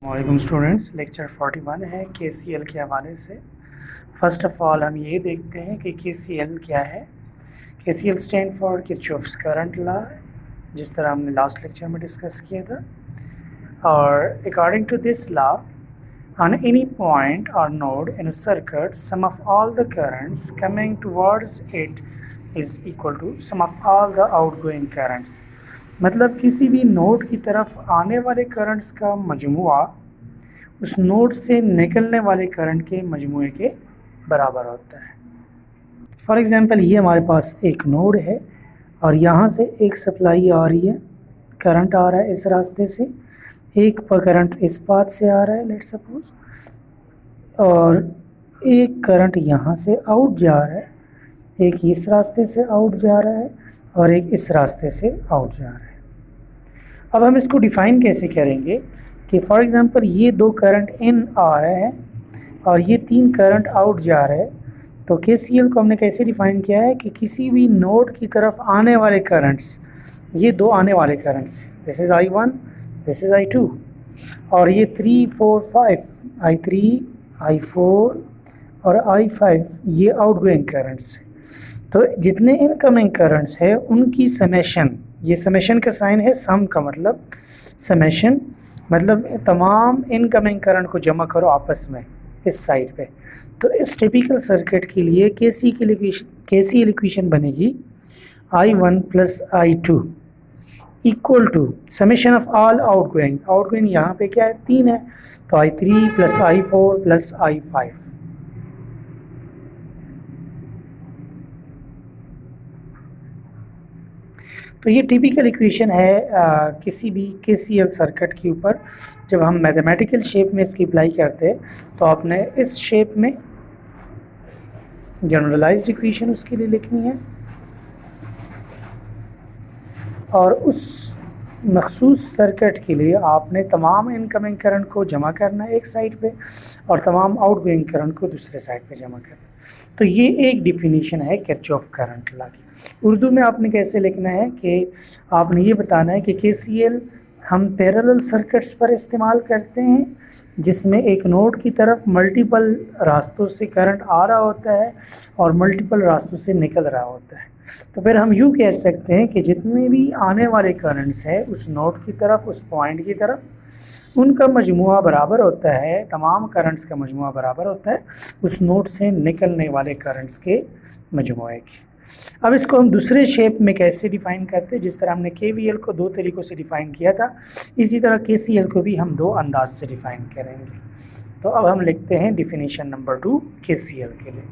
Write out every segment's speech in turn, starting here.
वालेकुम students, lecture 41 है KCL के हवाले से। फ़र्स्ट ऑफ़ ऑल हम ये देखते हैं कि KCL क्या है। KCL stand for Kirchhoff's current law, जिस तरह हमने लास्ट लेक्चर में डिस्कस किया था। और according to this law, on any point or node in a circuit, sum of all the currents coming towards it is equal to sum of all the outgoing currents। मतलब किसी भी node की तरफ आने वाले करंट्स का मजमुआ उस node से निकलने वाले करंट के मजमुए के बराबर होता है। फॉर एग्ज़ाम्पल, ये हमारे पास एक नोड है और यहाँ से एक सप्लाई आ रही है, करंट आ रहा है इस रास्ते से, एक करंट इस पाथ से आ रहा है लेट्स सपोज, और एक करंट यहाँ से आउट जा रहा है, एक इस रास्ते से आउट जा रहा है और एक इस रास्ते से आउट जा रहा है। अब हम इसको डिफ़ाइन कैसे करेंगे कि फॉर एग्ज़ाम्पल ये दो करंट इन आ रहे हैं और ये तीन करंट आउट जा रहे हैं, तो KCL को हमने कैसे डिफ़ाइन किया है कि किसी भी नोड की तरफ आने वाले करंट्स, ये दो आने वाले currents, this is I1, this is I2, और ये 3, 4, 5, I3, I4 और I5 ये आउटगोइंग करंट्स। तो जितने इनकमिंग करंट्स है उनकी समेशन, ये समेशन का साइन है, सम का मतलब समेशन, मतलब तमाम इनकमिंग करंट को जमा करो आपस में इस साइड पे। तो इस टिपिकल सर्किट के लिए KCL इक्वेशन बनेगी I1 plus I2 equal to summation of all outgoing. Outgoing यहाँ पे क्या है, 3 है, तो I3 plus I4 plus I5। तो ये टिपिकल इक्वेशन है किसी भी KCL सर्किट के ऊपर। जब हम मैथमेटिकल शेप में इसकी अप्लाई करते हैं तो आपने इस शेप में जनरलाइज्ड इक्वेशन उसके लिए लिखनी है और उस मखसूस सर्किट के लिए आपने तमाम इनकमिंग करंट को जमा करना है एक साइड पे और तमाम आउटगोइंग करंट को दूसरे साइड पे जमा करना है। तो ये एक डिफिनीशन है किरचॉफ करंट लॉ की। उर्दू में आपने कैसे लिखना है कि आपने ये बताना है कि KCL हम पैरेलल सर्किट्स पर इस्तेमाल करते हैं जिसमें एक नोड की तरफ मल्टीपल रास्तों से करंट आ रहा होता है और मल्टीपल रास्तों से निकल रहा होता है। तो फिर हम यूँ कह सकते हैं कि जितने भी आने वाले करंट्स हैं उस नोड की तरफ, उस पॉइंट की तरफ, उनका मजमुआ बराबर होता है, तमाम करंट्स का मजमुआ बराबर होता है उस नोड से निकलने वाले करंट्स के मजमुए के। अब इसको हम दूसरे शेप में कैसे डिफ़ाइन करते हैं, जिस तरह हमने KVL को दो तरीक़ों से डिफ़ाइन किया था, इसी तरह KCL को भी हम दो अंदाज से डिफ़ाइन करेंगे। तो अब हम लिखते हैं डिफिनीशन नंबर 2 KCL के लिए।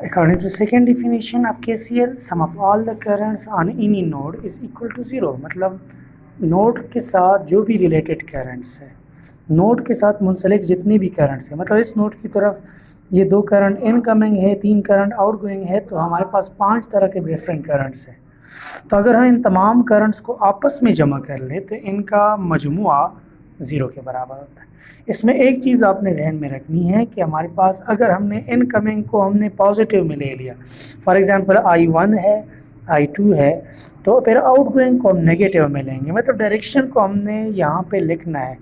According to second definition of KCL, sum of all the currents on any node is equal to 0। मतलब नोड के साथ जो भी रिलेटेड करंट्स है, नोड के साथ मुंसलिक जितनी भी करंट्स है, मतलब इस नोड की तरफ ये दो करंट इनकमिंग है, 3 करंट आउटगोइंग है, तो हमारे पास 5 तरह के डिफरेंट करंट्स हैं। तो अगर हम इन तमाम करंट्स को आपस में जमा कर लें तो इनका मजमुआ 0 के बराबर होता है। इसमें एक चीज़ आपने जहन में रखनी है कि हमारे पास अगर हमने इनकमिंग को हमने पॉजिटिव में ले लिया, फॉर एग्ज़ाम्पल I1 है, I2 है, तो फिर आउटगोइंग को हम नेगेटिव में लेंगे। मतलब डायरेक्शन को हमने यहाँ पे लिखना है,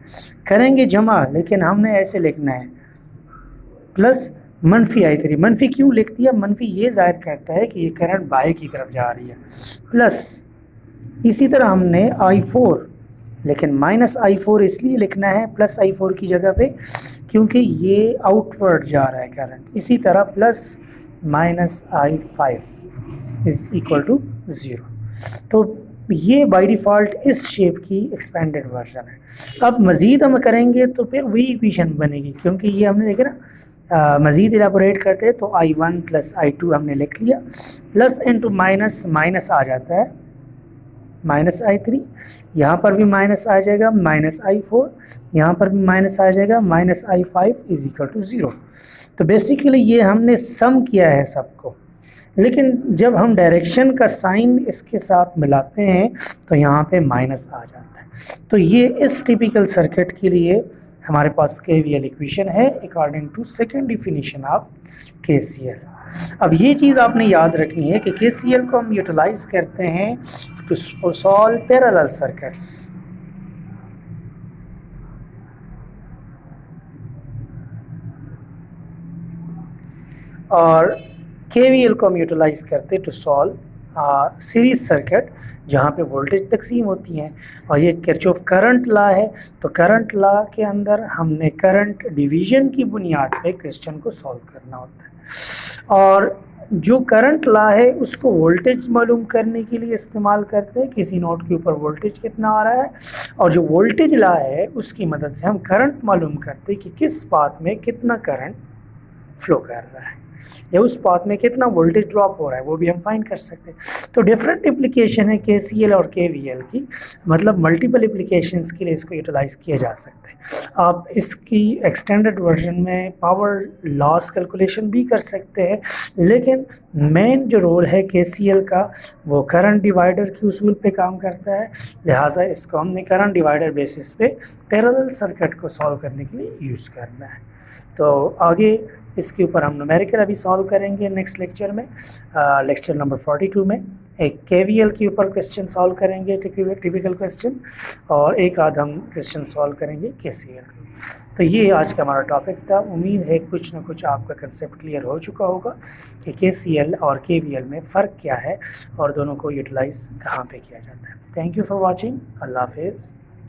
करेंगे जमा, लेकिन हमने ऐसे लिखना है प्लस मनफी I3। मनफी क्यों लिख दिया? मनफी ये जाहिर करता है कि ये करंट बाएं की तरफ जा रही है। प्लस इसी तरह हमने I4, लेकिन माइनस I4 इसलिए लिखना है प्लस I4 की जगह पे क्योंकि ये आउटवर्ड जा रहा है करंट। इसी तरह plus minus I5 is equal to 0। तो ये बाय डिफ़ॉल्ट इस शेप की एक्सपेंडेड वर्जन है। अब मज़ीद हम करेंगे तो फिर वही इक्वेशन बनेगी, क्योंकि ये हमने देखा ना, मज़ीद इलाबोरेट करते हैं तो I1 प्लस I2 हमने लिख लिया, प्लस इंटू माइनस माइनस आ जाता है माइनस I3, यहाँ पर भी माइनस आ जाएगा माइनस I4, यहाँ पर भी माइनस आ जाएगा minus I5 is equal to 0। तो बेसिकली ये हमने सम किया है सबको, लेकिन जब हम डायरेक्शन का साइन इसके साथ मिलाते हैं तो यहाँ पे माइनस आ जाता है। तो ये इस टिपिकल सर्किट के लिए हमारे पास KVL इक्वेशन है according to second definition of KCL। अब ये चीज़ आपने याद रखनी है कि KCL को हम यूटिलाइज करते हैं टू सॉल्व पैरेलल सर्किट्स। और KVL को हम यूटिलाइज करते टू सॉल्व सीरीज सर्किट जहाँ पे वोल्टेज तकसीम होती हैं। और ये किरचॉफ करंट लॉ है, तो करंट लॉ के अंदर हमने करंट डिवीजन की बुनियाद पे क्वेश्चन को सॉल्व करना होता है। और जो करंट लॉ है उसको वोल्टेज मालूम करने के लिए इस्तेमाल करते हैं, किसी नोड के ऊपर वोल्टेज कितना आ रहा है, और जो वोल्टेज लॉ है उसकी मदद से हम करंट मालूम करते हैं कि किस पाथ में कितना करंट फ्लो कर रहा है या उस पाथ में कितना वोल्टेज ड्रॉप हो रहा है, वो भी हम फाइंड कर सकते हैं। तो डिफरेंट एप्लीकेशन है KCL और KVL की, मतलब मल्टीपल एप्लीकेशंस के लिए इसको यूटिलाइज किया जा सकता है। आप इसकी एक्सटेंडेड वर्जन में पावर लॉस कैलकुलेशन भी कर सकते हैं, लेकिन मेन जो रोल है KCL का वो करंट डिवाइडर के उसूल पे काम करता है, लिहाजा इसको हमने करंट डिवाइडर बेसिस पे पैरेलल सर्किट को सॉल्व करने के लिए यूज़ करना है। तो आगे इसके ऊपर हम न्यूमेरिकल अभी सॉल्व करेंगे नेक्स्ट लेक्चर में, लेक्चर नंबर 42 में एक KVL के ऊपर क्वेश्चन सॉल्व करेंगे, टिपिकल क्वेश्चन, और एक आध हम क्वेश्चन सॉल्व करेंगे KCL। तो ये आज का हमारा टॉपिक था। उम्मीद है कुछ ना कुछ आपका कंसेप्ट क्लियर हो चुका होगा कि KCL और KVL में फ़र्क क्या है और दोनों को यूटिलाइज कहाँ पे किया जाता है। Thank you for watching. अल्लाह हाफिज़।